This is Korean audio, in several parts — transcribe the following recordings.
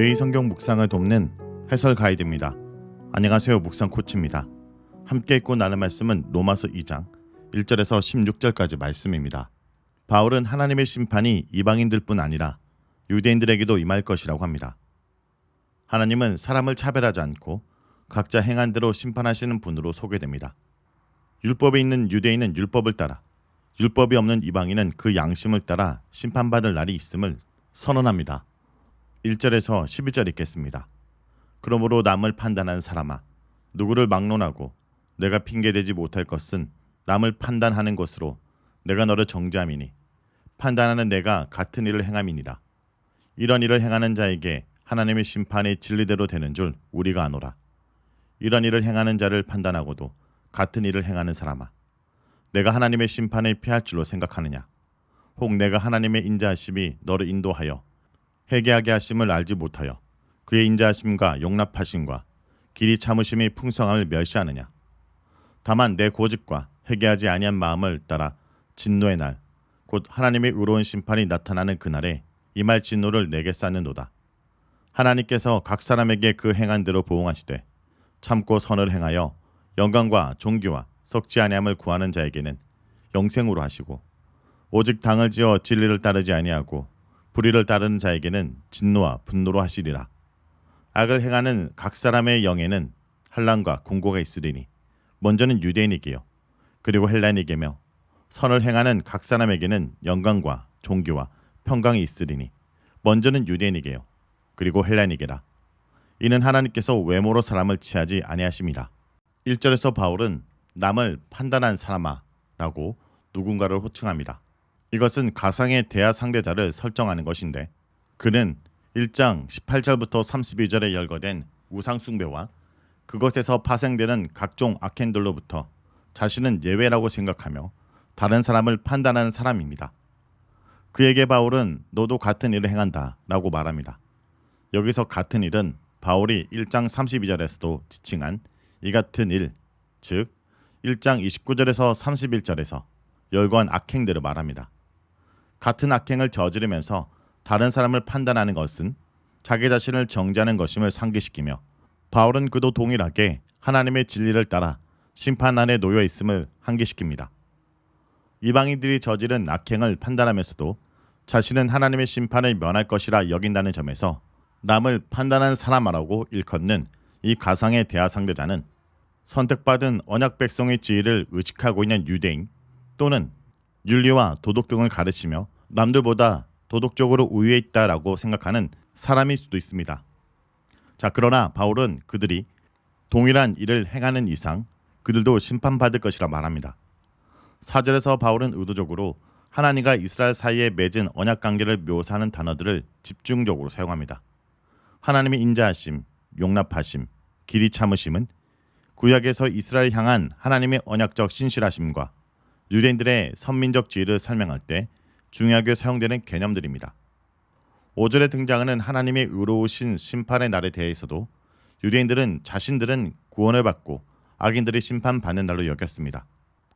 매일 성경 묵상을 돕는 해설 가이드입니다. 안녕하세요. 묵상 코치입니다. 함께 읽고 나눌 말씀은 로마서 2장 1절에서 16절까지 말씀입니다. 바울은 하나님의 심판이 이방인들뿐 아니라 유대인들에게도 임할 것이라고 합니다. 하나님은 사람을 차별하지 않고 각자 행한 대로 심판하시는 분으로 소개됩니다. 율법에 있는 유대인은 율법을 따라, 율법이 없는 이방인은 그 양심을 따라 심판받을 날이 있음을 선언합니다. 1절에서 12절 읽겠습니다. 그러므로 남을 판단하는 사람아, 누구를 막론하고 내가 핑계대지 못할 것은 남을 판단하는 것으로 내가 너를 정죄함이니 판단하는 내가 같은 일을 행함이니라. 이런 일을 행하는 자에게 하나님의 심판이 진리대로 되는 줄 우리가 아노라. 이런 일을 행하는 자를 판단하고도 같은 일을 행하는 사람아, 내가 하나님의 심판을 피할 줄로 생각하느냐? 혹 내가 하나님의 인자하심이 너를 인도하여 회개하게 하심을 알지 못하여 그의 인자하심과 용납하심과 길이 참으심이 풍성함을 멸시하느냐? 다만 내 고집과 회개하지 아니한 마음을 따라 진노의 날, 곧 하나님의 의로운 심판이 나타나는 그날에 임할 진노를 내게 쌓는도다. 하나님께서 각 사람에게 그 행한 대로 보응하시되 참고 선을 행하여 영광과 존귀와 썩지 아니함을 구하는 자에게는 영생으로 하시고, 오직 당을 지어 진리를 따르지 아니하고 불의를 따르는 자에게는 진노와 분노로 하시리라. 악을 행하는 각 사람의 영에는 환난과 공고가 있으리니 먼저는 유대인에게요 그리고 헬라인에게며, 선을 행하는 각 사람에게는 영광과 존귀와 평강이 있으리니 먼저는 유대인에게요 그리고 헬라인에게라. 이는 하나님께서 외모로 사람을 취하지 아니하심이라. 1절에서 바울은 남을 판단한 사람아 라고 누군가를 호칭합니다. 이것은 가상의 대하 상대자를 설정하는 것인데, 그는 1장 18절부터 32절에 열거된 우상숭배와 그것에서 파생되는 각종 악행들로부터 자신은 예외라고 생각하며 다른 사람을 판단하는 사람입니다. 그에게 바울은 너도 같은 일을 행한다 라고 말합니다. 여기서 같은 일은 바울이 1장 32절에서도 지칭한 이 같은 일, 즉 1장 29절에서 31절에서 열거한 악행들을 말합니다. 같은 악행을 저지르면서 다른 사람을 판단하는 것은 자기 자신을 정죄하는 것임을 상기시키며, 바울은 그도 동일하게 하나님의 진리를 따라 심판 안에 놓여 있음을 상기시킵니다. 이방인들이 저지른 악행을 판단하면서도 자신은 하나님의 심판을 면할 것이라 여긴다는 점에서 남을 판단한 사람아라고 일컫는 이 가상의 대하 상대자는 선택받은 언약 백성의 지위를 의식하고 있는 유대인 또는 윤리와 도덕 등을 가르치며 남들보다 도덕적으로 우위에 있다라고 생각하는 사람일 수도 있습니다. 자, 그러나 바울은 그들이 동일한 일을 행하는 이상 그들도 심판받을 것이라 말합니다. 4절에서 바울은 의도적으로 하나님과 이스라엘 사이에 맺은 언약 관계를 묘사하는 단어들을 집중적으로 사용합니다. 하나님의 인자하심, 용납하심, 길이 참으심은 구약에서 이스라엘 향한 하나님의 언약적 신실하심과 유대인들의 선민적 지위를 설명할 때 중요하게 사용되는 개념들입니다. 5절에 등장하는 하나님의 의로우신 심판의 날에 대해서도 유대인들은 자신들은 구원을 받고 악인들이 심판받는 날로 여겼습니다.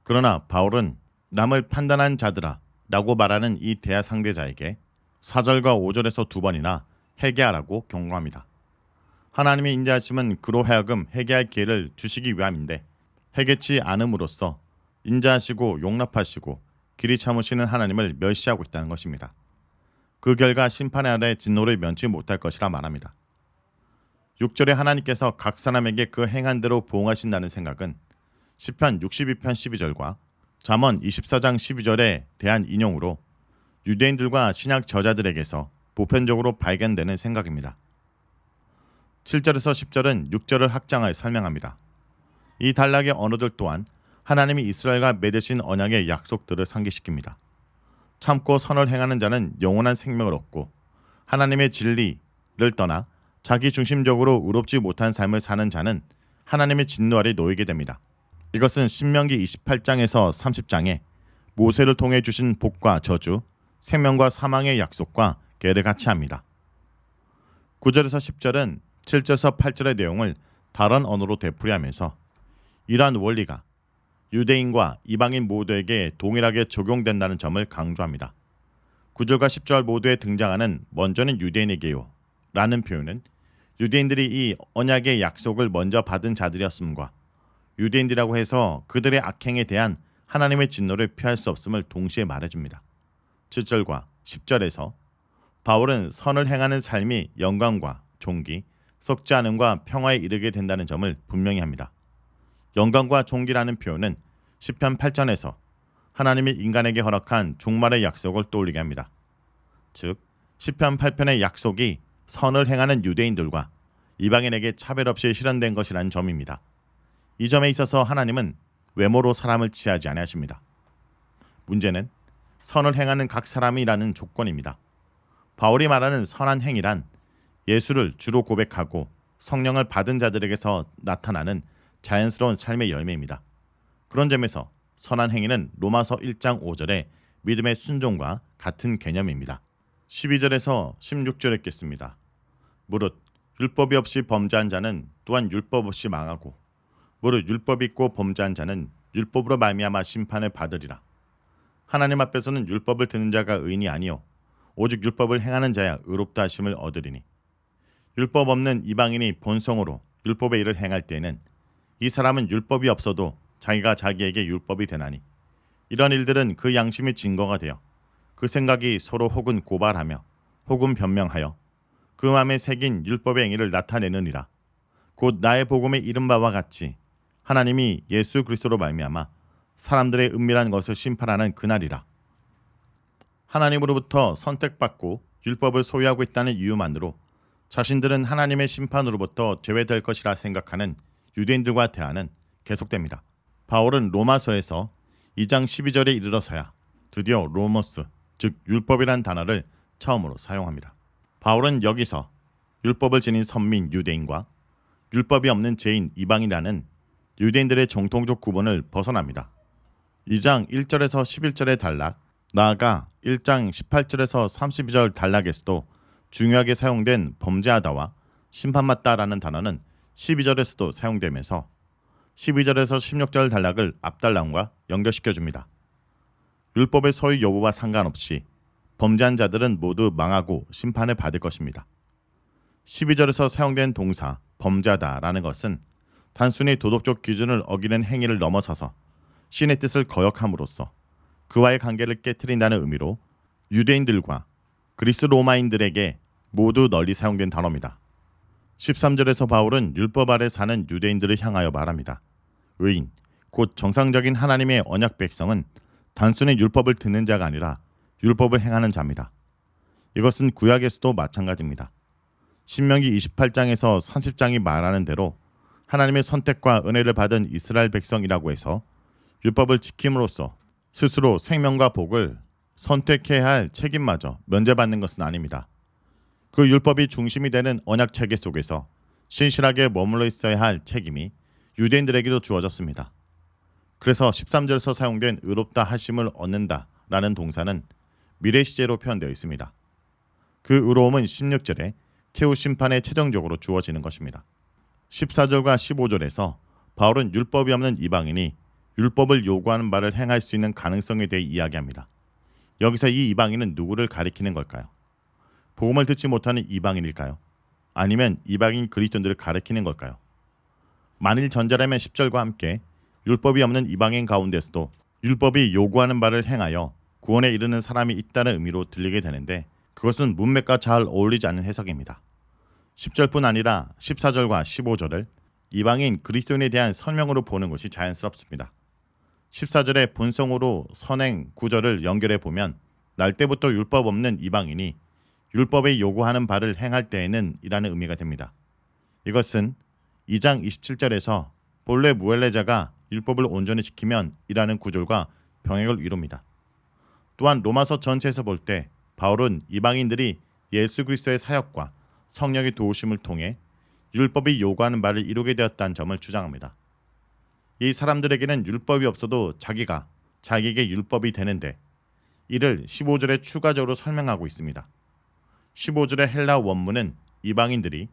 그러나 바울은 남을 판단한 자들아 라고 말하는 이 대하 상대자에게 4절과 5절에서 두 번이나 회개하라고 경고합니다. 하나님의 인자하심은 그로 하여금 회개할 기회를 주시기 위함인데, 회개치 않음으로써 인자하시고 용납하시고 길이 참으시는 하나님을 멸시하고 있다는 것입니다. 그 결과 심판의 아래 진노를 면치 못할 것이라 말합니다. 6절에 하나님께서 각 사람에게 그 행한 대로 보응하신다는 생각은 시편 62편 12절과 잠언 24장 12절에 대한 인용으로 유대인들과 신약 저자들에게서 보편적으로 발견되는 생각입니다. 7절에서 10절은 6절을 확장하여 설명합니다. 이 단락의 언어들 또한 하나님이 이스라엘과 맺으신 언약의 약속들을 상기시킵니다. 참고 선을 행하는 자는 영원한 생명을 얻고, 하나님의 진리를 떠나 자기 중심적으로 의롭지 못한 삶을 사는 자는 하나님의 진노 아래 놓이게 됩니다. 이것은 신명기 28장에서 30장에 모세를 통해 주신 복과 저주, 생명과 사망의 약속과 계를 같이 합니다. 9절에서 10절은 7절에서 8절의 내용을 다른 언어로 되풀이하면서 이러한 원리가 유대인과 이방인 모두에게 동일하게 적용된다는 점을 강조합니다. 9절과 10절 모두에 등장하는 먼저는 유대인에게요 라는 표현은 유대인들이 이 언약의 약속을 먼저 받은 자들이었음과 유대인이라고 해서 그들의 악행에 대한 하나님의 진노를 피할 수 없음을 동시에 말해줍니다. 7절과 10절에서 바울은 선을 행하는 삶이 영광과 존귀, 썩지 않음과 평화에 이르게 된다는 점을 분명히 합니다. 영광과 존귀라는 표현은 시편 8전에서 하나님이 인간에게 허락한 종말의 약속을 떠올리게 합니다. 즉 시편 8편의 약속이 선을 행하는 유대인들과 이방인에게 차별 없이 실현된 것이라는 점입니다. 이 점에 있어서 하나님은 외모로 사람을 취하지 아니하십니다. 문제는 선을 행하는 각 사람이라는 조건입니다. 바울이 말하는 선한 행위란 예수를 주로 고백하고 성령을 받은 자들에게서 나타나는 자연스러운 삶의 열매입니다. 그런 점에서 선한 행위는 로마서 1장 5절의 믿음의 순종과 같은 개념입니다. 12절에서 16절에 읽겠습니다. 무릇 율법이 없이 범죄한 자는 또한 율법 없이 망하고 무릇 율법이 있고 범죄한 자는 율법으로 말미암아 심판을 받으리라. 하나님 앞에서는 율법을 듣는 자가 의인이 아니요 오직 율법을 행하는 자야 의롭다 하심을 얻으리니 율법 없는 이방인이 본성으로 율법의 일을 행할 때에는 이 사람은 율법이 없어도 자기가 자기에게 율법이 되나니 이런 일들은 그 양심의 증거가 되어 그 생각이 서로 혹은 고발하며 혹은 변명하여 그 마음에 새긴 율법의 행위를 나타내느니라. 곧 나의 복음에 이른 바와 같이 하나님이 예수 그리스도로 말미암아 사람들의 은밀한 것을 심판하는 그날이라. 하나님으로부터 선택받고 율법을 소유하고 있다는 이유만으로 자신들은 하나님의 심판으로부터 제외될 것이라 생각하는 유대인들과 대화는 계속됩니다. 바울은 로마서에서 2장 12절에 이르러서야 드디어 로모스, 즉 율법이란 단어를 처음으로 사용합니다. 바울은 여기서 율법을 지닌 선민 유대인과 율법이 없는 죄인 이방이라는 유대인들의 정통적 구분을 벗어납니다. 2장 1절에서 11절의 단락, 나아가 1장 18절에서 32절 단락에서도 중요하게 사용된 범죄하다와 심판받다라는 단어는 12절에서도 사용되면서 12절에서 16절 단락을 앞단락과 연결시켜줍니다. 율법의 소유 여부와 상관없이 범죄한 자들은 모두 망하고 심판을 받을 것입니다. 12절에서 사용된 동사 범죄하다라는 것은 단순히 도덕적 기준을 어기는 행위를 넘어서서 신의 뜻을 거역함으로써 그와의 관계를 깨트린다는 의미로 유대인들과 그리스 로마인들에게 모두 널리 사용된 단어입니다. 13절에서 바울은 율법 아래 사는 유대인들을 향하여 말합니다. 의인, 곧 정상적인 하나님의 언약 백성은 단순히 율법을 듣는 자가 아니라 율법을 행하는 자입니다. 이것은 구약에서도 마찬가지입니다. 신명기 28장에서 30장이 말하는 대로 하나님의 선택과 은혜를 받은 이스라엘 백성이라고 해서 율법을 지킴으로써 스스로 생명과 복을 선택해야 할 책임마저 면제받는 것은 아닙니다. 그 율법이 중심이 되는 언약 체계 속에서 신실하게 머물러 있어야 할 책임이 유대인들에게도 주어졌습니다. 그래서 13절에서 사용된 의롭다 하심을 얻는다 라는 동사는 미래 시제로 표현되어 있습니다. 그 의로움은 16절에 최후 심판에 최종적으로 주어지는 것입니다. 14절과 15절에서 바울은 율법이 없는 이방인이 율법을 요구하는 바를 행할 수 있는 가능성에 대해 이야기합니다. 여기서 이 이방인은 누구를 가리키는 걸까요? 복음을 듣지 못하는 이방인일까요? 아니면 이방인 그리스도인들을 가리키는 걸까요? 만일 전자라면 10절과 함께 율법이 없는 이방인 가운데서도 율법이 요구하는 바를 행하여 구원에 이르는 사람이 있다는 의미로 들리게 되는데 그것은 문맥과 잘 어울리지 않는 해석입니다. 10절뿐 아니라 14절과 15절을 이방인 그리스도인에 대한 설명으로 보는 것이 자연스럽습니다. 14절의 본성으로 선행 구절을 연결해 보면 날 때부터 율법 없는 이방인이 율법에 요구하는 바를 행할 때에는 이라는 의미가 됩니다. 이것은 2장 27절에서 본래 무엘레자가 율법을 온전히 지키면 이라는 구절과 병행을 이룹니다. 또한 로마서 전체에서 볼 때 바울은 이방인들이 예수 그리스도의 사역과 성령의 도우심을 통해 율법이 요구하는 바를 이루게 되었다는 점을 주장합니다. 이 사람들에게는 율법이 없어도 자기가 자기에게 율법이 되는데 이를 15절에 추가적으로 설명하고 있습니다. 15절의 헬라 원문은 이방인들이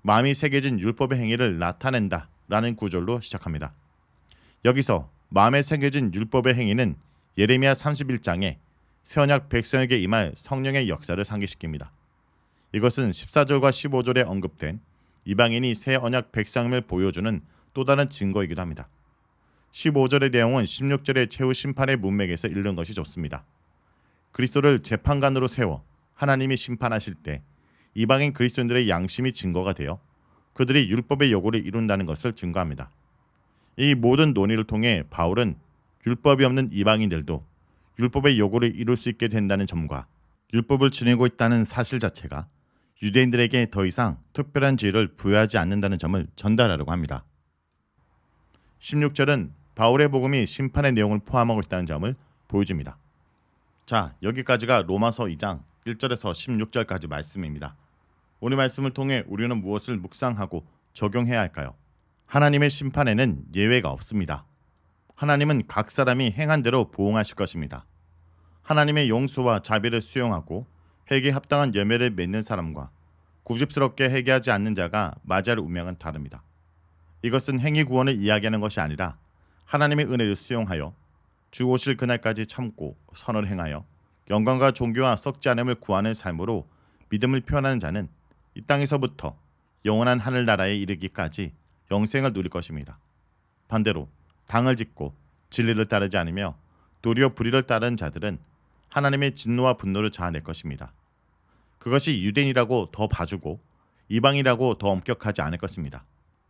마음이 새겨진 율법의 행위를 나타낸다 라는 구절로 시작합니다. 여기서 마음에 새겨진 율법의 행위는 예레미야 31장에 새 언약 백성에게 임할 성령의 역사를 상기시킵니다. 이것은 14절과 15절에 언급된 이방인이 새 언약 백성임을 보여주는 또 다른 증거이기도 합니다. 15절의 내용은 16절의 최후 심판의 문맥에서 읽는 것이 좋습니다. 그리스도를 재판관으로 세워 하나님이 심판하실 때 이방인 그리스도인들의 양심이 증거가 되어 그들이 율법의 요구를 이룬다는 것을 증거합니다. 이 모든 논의를 통해 바울은 율법이 없는 이방인들도 율법의 요구를 이룰 수 있게 된다는 점과 율법을 지니고 있다는 사실 자체가 유대인들에게 더 이상 특별한 지위를 부여하지 않는다는 점을 전달하려고 합니다. 16절은 바울의 복음이 심판의 내용을 포함하고 있다는 점을 보여줍니다. 자, 여기까지가 로마서 2장 1절에서 16절까지 말씀입니다. 오늘 말씀을 통해 우리는 무엇을 묵상하고 적용해야 할까요? 하나님의 심판에는 예외가 없습니다. 하나님은 각 사람이 행한 대로 보응하실 것입니다. 하나님의 용서와 자비를 수용하고 회개에 합당한 열매를 맺는 사람과 구집스럽게 회개하지 않는 자가 맞이할 운명은 다릅니다. 이것은 행위 구원을 이야기하는 것이 아니라 하나님의 은혜를 수용하여 주 오실 그날까지 참고 선을 행하여 영광과 존귀와 썩지 않음을 구하는 삶으로 믿음을 표현하는 자는 이 땅에서부터 영원한 하늘나라에 이르기까지 영생을 누릴 것입니다. 반대로 당을 짓고 진리를 따르지 않으며 도리어 불의를 따르는 자들은 하나님의 진노와 분노를 자아낼 것입니다. 그것이 유대인이라고 더 봐주고 이방이라고 더 엄격하지 않을 것입니다.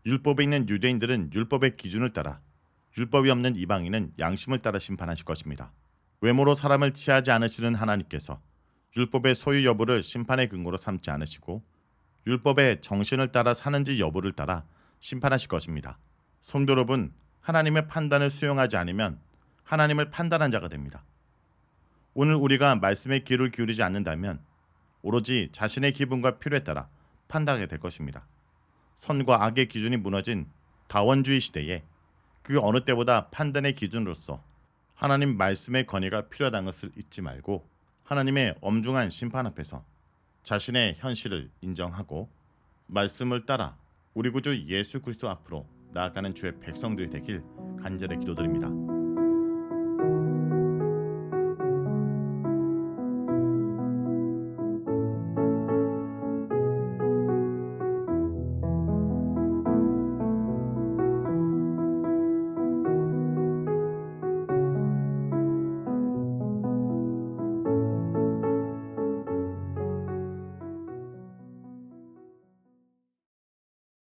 율법에 있는 유대인들은 율법의 기준을 따라, 율법이 없는 이방인은 양심을 따라 심판하실 것입니다. 외모로 사람을 취하지 않으시는 하나님께서 율법의 소유 여부를 심판의 근거로 삼지 않으시고 율법의 정신을 따라 사는지 여부를 따라 심판하실 것입니다. 성도 여러분, 하나님의 판단을 수용하지 않으면 하나님을 판단한 자가 됩니다. 오늘 우리가 말씀에 귀를 기울이지 않는다면 오로지 자신의 기분과 필요에 따라 판단하게 될 것입니다. 선과 악의 기준이 무너진 다원주의 시대에 그 어느 때보다 판단의 기준으로서 하나님 말씀의 권위가 필요하다는 것을 잊지 말고 하나님의 엄중한 심판 앞에서 자신의 현실을 인정하고 말씀을 따라 우리 구주 예수 그리스도 앞으로 나아가는 주의 백성들이 되길 간절히 기도드립니다.